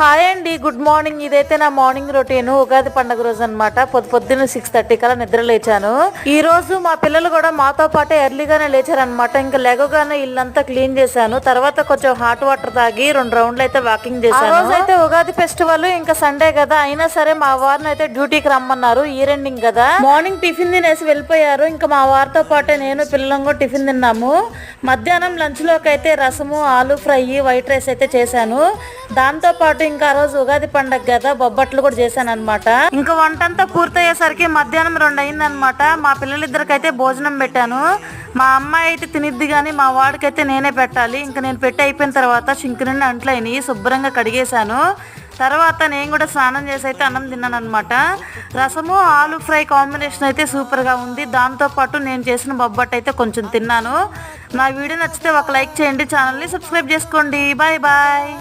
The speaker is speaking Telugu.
హాయ్ అండి, గుడ్ మార్నింగ్. ఇదైతే నా మార్నింగ్ రొటీన్. ఉగాది పండుగ రోజు అనమాట. పొద్దున్న 6:30 కల్లా నిద్ర లేచాను. ఈ రోజు మా పిల్లలు కూడా మాతో పాటే ఎర్లీగానే లేచారనమాట. ఇంకా లెగగానే ఇల్లంతా క్లీన్ చేశాను. తర్వాత కొంచెం హాట్ వాటర్ తాగి 2 రౌండ్లు అయితే వాకింగ్ చేశాను. ఆ రోజు అయితే ఉగాది ఫెస్టివల్, ఇంకా సండే కదా, అయినా సరే మా వారిని అయితే డ్యూటీకి రమ్మన్నారు. ఇయర్ ఎండింగ్ కదా. మార్నింగ్ టిఫిన్ తినేసి వెళ్ళిపోయారు. ఇంకా మా వారితో పాటే నేను పిల్లలు కూడా టిఫిన్ తిన్నాము. మధ్యాహ్నం లంచ్ లోకి అయితే రసము, ఆలు ఫ్రై, వైట్ రైస్ అయితే చేశాను. దాంతో పాటు ఇంకా ఆ రోజు ఉగాది పండగ కదా, బొబ్బట్లు కూడా చేశాను అనమాట. ఇంకా వంటంతా పూర్తయ్యేసరికి మధ్యాహ్నం 2 అయిందనమాట. మా పిల్లలిద్దరికైతే భోజనం పెట్టాను. మా అమ్మాయి అయితే తినిద్ది కానీ మా వాడికైతే నేనే పెట్టాలి. ఇంకా నేను పెట్టి అయిపోయిన తర్వాత సింక్ నుండి అంట్లయినాయి, శుభ్రంగా కడిగేశాను. తర్వాత నేను కూడా స్నానం చేసి అయితే అన్నం తిన్నాను అనమాట. రసము, ఆలు ఫ్రై కాంబినేషన్ అయితే సూపర్గా ఉంది. దాంతోపాటు నేను చేసిన బొబ్బట్టు అయితే కొంచెం తిన్నాను. నా వీడియో నచ్చితే ఒక లైక్ చేయండి, ఛానల్ని సబ్స్క్రైబ్ చేసుకోండి. Bye bye.